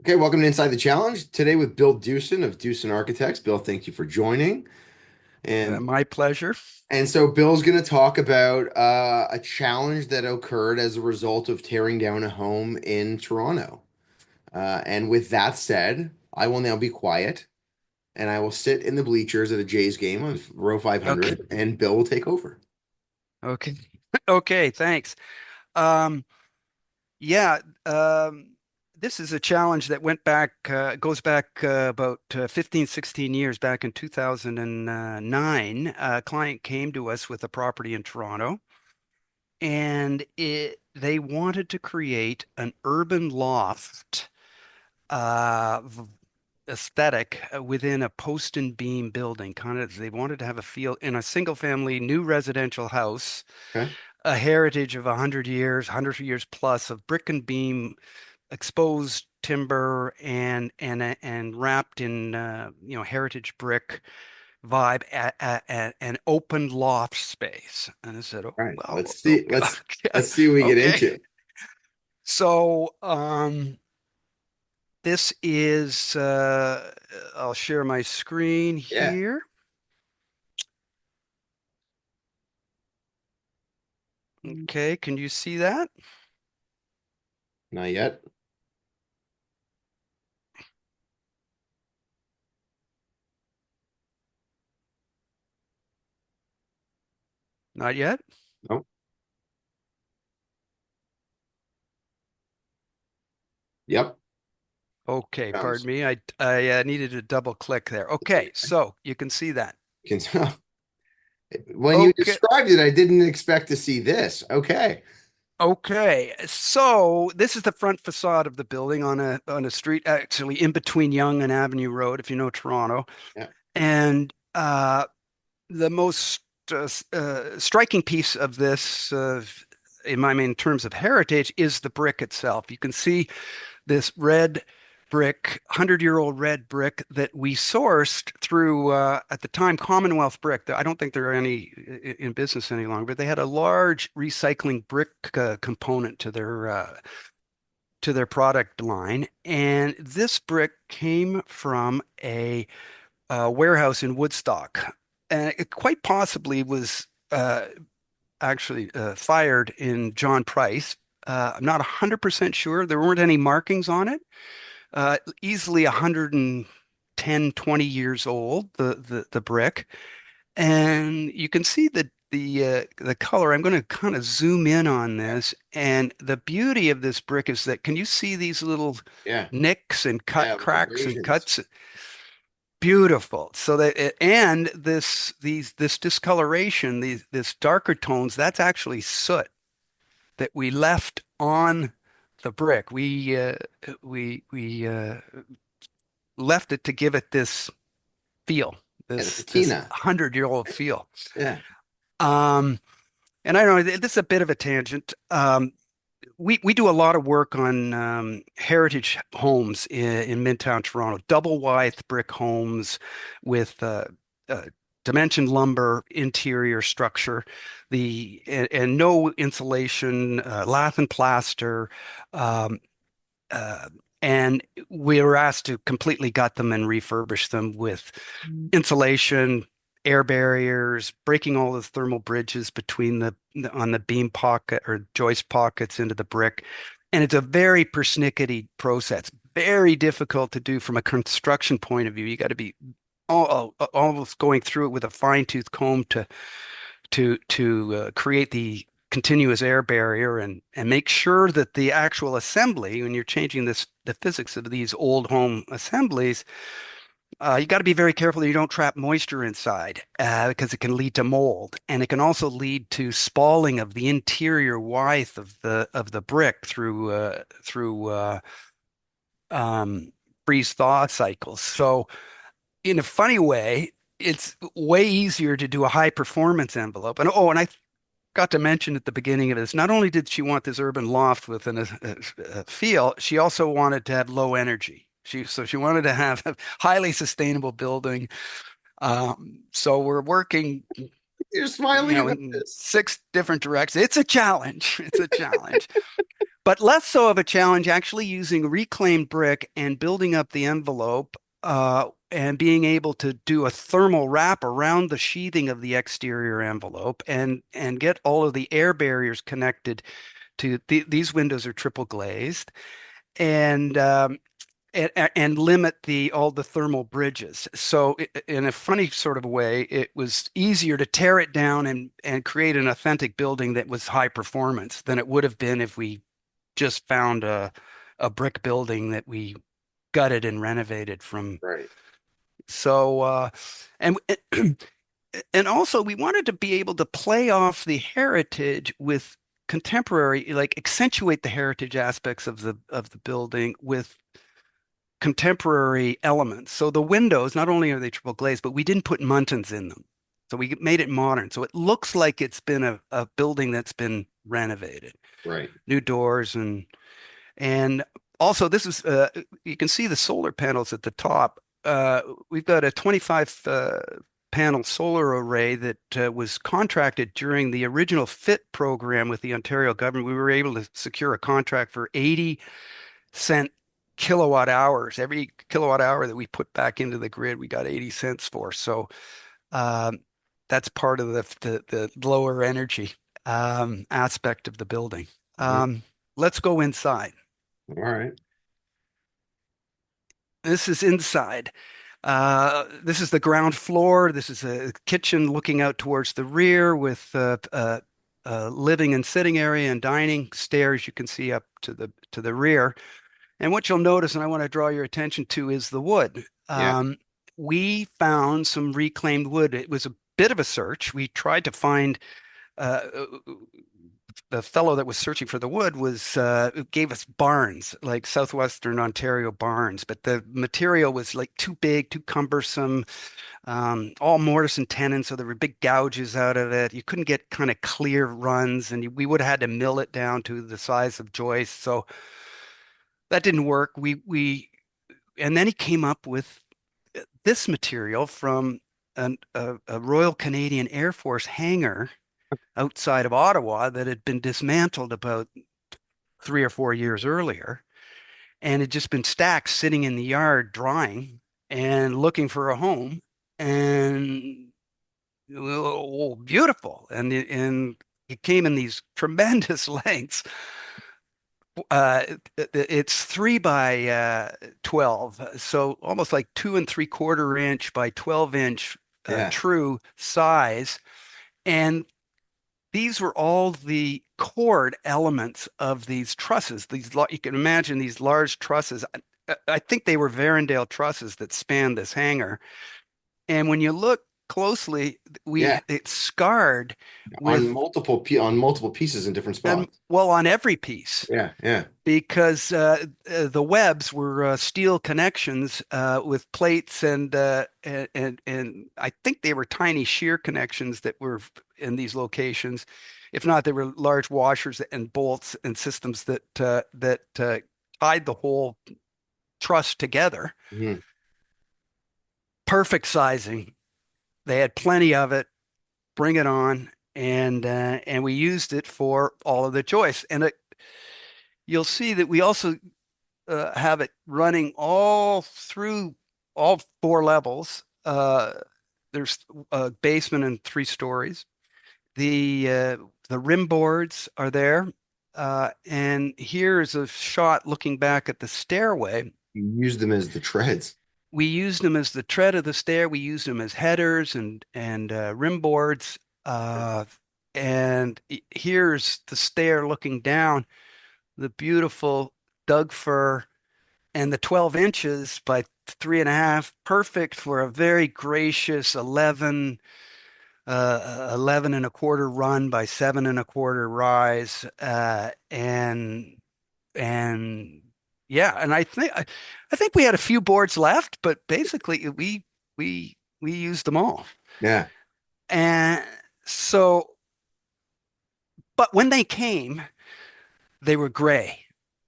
Okay, welcome to Inside the Challenge. Today with Bill Dewson of Dewson Architects. Bill, thank you for joining. And My pleasure. and so Bill's going to talk about a challenge that occurred as a result of tearing down a home in Toronto. And with that said, I will now be quiet and I will sit in the bleachers at a Jays game on row Okay. 500, and Bill will take over. Okay. Okay. Thanks. Um, yeah. This is a challenge that goes back about 15, 16 years back in 2009. A client came to us with a property in Toronto and they wanted to create an urban loft aesthetic within a post and beam building. Kind of, they wanted to have a feel in a single family new residential house, Okay. a heritage of 100 years, 100 years plus of brick and beam, exposed timber, and wrapped in heritage brick vibe at an open loft space. And I said, "Oh All right. well, Let's see. Let's see what we get okay." into. So, this is, I'll share my screen Yeah. here. Okay, can you see that? Not yet. Not yet? Nope. Yep. Okay, pardon Comes. me. I needed to double click there. Okay, so you can see that. Can When you Okay, described it, I didn't expect to see this. Okay. okay. So this is the front facade of the building on a street actually in between Yonge and Avenue Road, if you know Toronto. Yeah. And the most striking piece of this, in terms of heritage, is the brick itself. You can see this red brick, 100-year-old red brick that we sourced through, at the time, Commonwealth Brick. I don't think there are any in business any longer, but they had a large recycling brick component to their product line. And this brick came from a warehouse in Woodstock. And it quite possibly was actually fired in John Price. I'm not 100% sure. There weren't any markings on it. Easily 110, 20 years old, the brick. And you can see the color. I'm going to kind of zoom in on Yeah. this. And the beauty of this brick is that can you see these little Yeah. nicks and cut Yeah. Little cracks and abrasions. cuts? Beautiful. So and this discoloration, this darker tones, that's actually soot that we left on the brick. We left it to give it this feel, Yeah. The this patina. 100-year-old feel. Yeah. Um, and I know this is a bit of a tangent. We do a lot of work on heritage homes in Midtown Toronto, double wide brick homes with uh, dimensioned lumber interior structure, and no insulation, lath and plaster, um, uh, and we were asked to completely gut them and refurbish them with insulation, air barriers, breaking all the thermal bridges between on the beam pocket or joist pockets into the brick. And it's a very persnickety process, very difficult to do from a construction point of view. You got to be almost going through it with a fine-tooth comb to create the continuous air barrier and make sure that the actual assembly, when you're changing the physics of these old home assemblies, you got to be very careful that you don't trap moisture inside because it can lead to mold, and it can also lead to spalling of the interior width of the brick through um, freeze thaw cycles. So, in a funny way, it's way easier to do a high performance envelope. And I got to mention at the beginning of this, not only did she want this urban loft with a feel, she also wanted to have low energy. So she wanted to have a highly sustainable building. So we're working. You're smiling about in this. 6 different directions. It's a challenge. It's a challenge, but less so of a challenge actually using reclaimed brick and building up the envelope, and being able to do a thermal wrap around the sheathing of the exterior envelope and get all of the air barriers connected to these windows are triple glazed, and and limit the all the thermal bridges. So in a funny sort of way, it was easier to tear it down and create an authentic building that was high performance than it would have been if we just found a brick building that we gutted and renovated from. Right. So and and also we wanted to be able to play off the heritage with contemporary, like accentuate the heritage aspects of the building with contemporary elements. So the windows, not only are they triple glazed, but we didn't put muntins in them. So we made it modern. So it looks like it's been a building that's been renovated. Right. New doors and also this is you can see the solar panels at the top. We've got a 25 panel solar array that was contracted during the original FIT program with the Ontario government. We were able to secure a contract for 80 cent kilowatt hours. Every kilowatt hour that we put back into the grid, we got 80 cents for. So um, that's part of the lower energy aspect of the building. Mhm. Um, let's go inside. All right. This is inside. This is the ground floor. This is a kitchen looking out towards the rear with living and sitting area and dining stairs you can see up to the rear. And what you'll notice, and I want to draw your attention to, is the wood. Yeah. We found some reclaimed wood. It was a bit of a search. We tried to find uh, the fellow that was searching for the wood was gave us barns, like southwestern Ontario barns, but the material was like too big, too cumbersome, all mortise and tenon, so there were big gouges out of it. You couldn't get kind of clear runs, and we would have had to mill it down to the size of joists. So that didn't work. And then he came up with this material from a Royal Canadian Air Force hangar outside of Ottawa that had been dismantled about 3 or 4 years earlier and had just been stacked sitting in the yard drying and looking for a home. And oh, beautiful. And it came in these tremendous lengths. Uh, it's 3 by 12, so almost like 2 3/4 inch by 12 inch Yeah. true size. And these were all the cord elements of these trusses. You can imagine these large trusses. I think they were Varendale trusses that spanned this hangar. And when you look closely, Yeah. we it's scarred On with on multiple pieces in different spots. well on every piece Yeah. Yeah. because the webs were steel connections with plates and I think they were tiny shear connections that were in these locations. If not, they were large washers and bolts and systems that tied the whole truss together. Mhm. Perfect sizing. They had plenty of it. Bring it on. And we used it for all of the joists. And you'll see that we also have it running all through all 4 levels. There's a basement and 3 stories. The rim boards are there. And here is a shot looking back at the stairway. You use them as the treads. We used them as the tread of the stair. We used them as headers and rim boards. And here's the stair looking down, the beautiful Doug fir and the 12 inches by 3.5, perfect for a very gracious 11 and a quarter run by 7 and a quarter rise. And yeah, and I think we had a few boards left, but basically we used them all. Yeah. And so, but when they came, they were gray.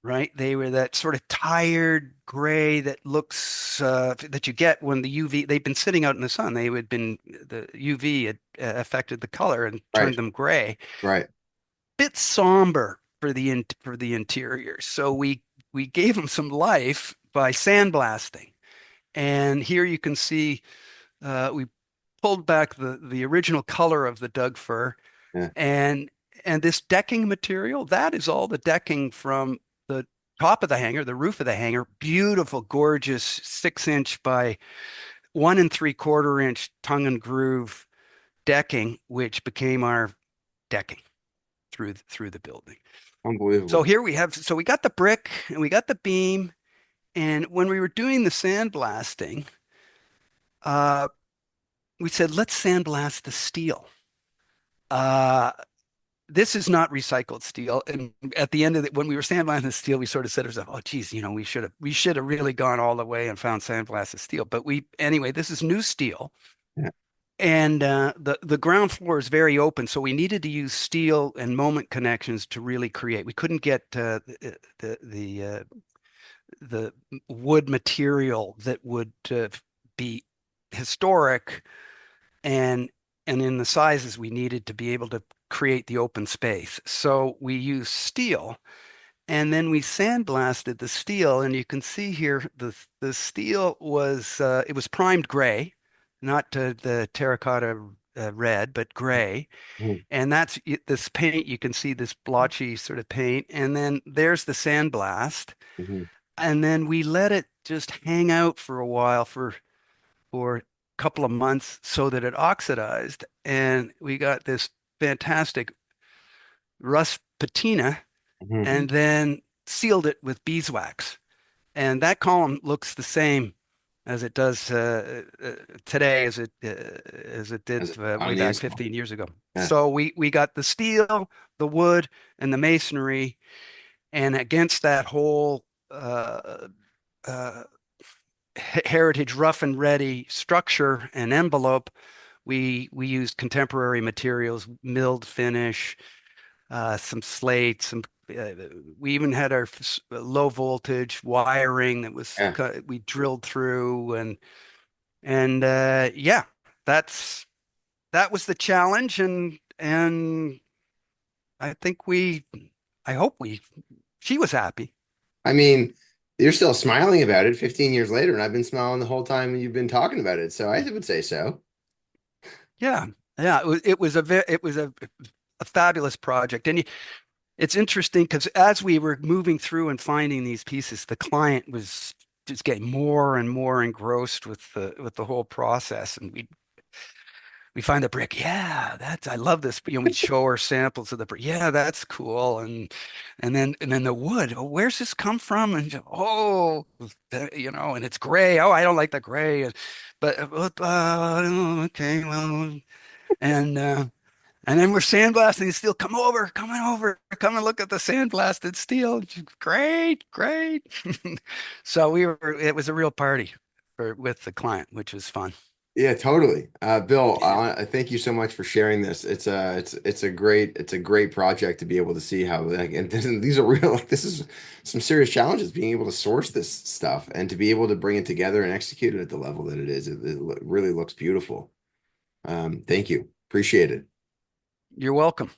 right? They were that sort of tired gray that looks that you get when the UV, they've been sitting out in the sun. They had been, the UV had affected the color and Right. turned them gray. Right. Bit somber for for the interior. So we gave them some life by sandblasting. And here you can see we pulled back the original color of the Doug fir, Yeah. and this decking material, that is all the decking from the top of the hangar, the roof of the hangar. Beautiful, gorgeous 6 inch by 1 3/4 inch tongue and groove decking, which became our decking through the building. So Unbelievable. here we have, so we got the brick and we got the beam, and when we were doing the sandblasting, uh, we said, let's sandblast the steel. Uh, this is not recycled steel. And at the end of it, when we were sandblasting the steel, we sort of said to ourselves, oh, geez, we should have really gone all the way and found sandblasted steel. But anyway, this is new steel. Yeah. And the ground floor is very open, so we needed to use steel and moment connections to really create. We couldn't get the wood material that would be historic and in the sizes we needed to be able to create the open space. So we used steel, and then we sandblasted the steel, and you can see here the steel was it was primed gray, not the terracotta red, but gray. Mhm. And that's this paint. You can see this blotchy sort of paint, and then there's the sandblast, Mhm. and then we let it just hang out for a while for a couple of months so that it oxidized, and we got this fantastic rust patina, Mhm. and then sealed it with beeswax. And that column looks the same as it does today as it did As it way on the back install. 15 years ago. Yeah. So we got the steel, the wood, and the masonry, and against that whole uh, heritage rough and ready structure and envelope, we used contemporary materials, milled finish, some slate, some. We even had our low voltage wiring that was Yeah. we drilled through, and yeah, that's that was the challenge, and I think I hope she was happy. I mean, you're still smiling about it 15 years later, and I've been smiling the whole time you've been talking about it. So I would say so. Yeah, yeah, it was a fabulous project, and it's interesting because as we were moving through and finding these pieces, the client was just getting more and more engrossed with the whole process, and we find the brick. Yeah, that's I love this. We'd show her samples of the brick. Yeah, that's cool. And then the wood. Oh, where's this come from? And oh, and it's gray. Oh, I don't like the gray. But okay, well, and uh, and then we're sandblasting the steel. Coming over, come and look at the sandblasted steel. Great, great. So it was a real party with the client, which was fun. Yeah, totally. Bill, Yeah. I thank you so much for sharing this. It's a great project to be able to see how like, and these are real like this is some serious challenges being able to source this stuff and to be able to bring it together and execute it at the level that it is. It really looks beautiful. Thank you. Appreciate it. You're welcome.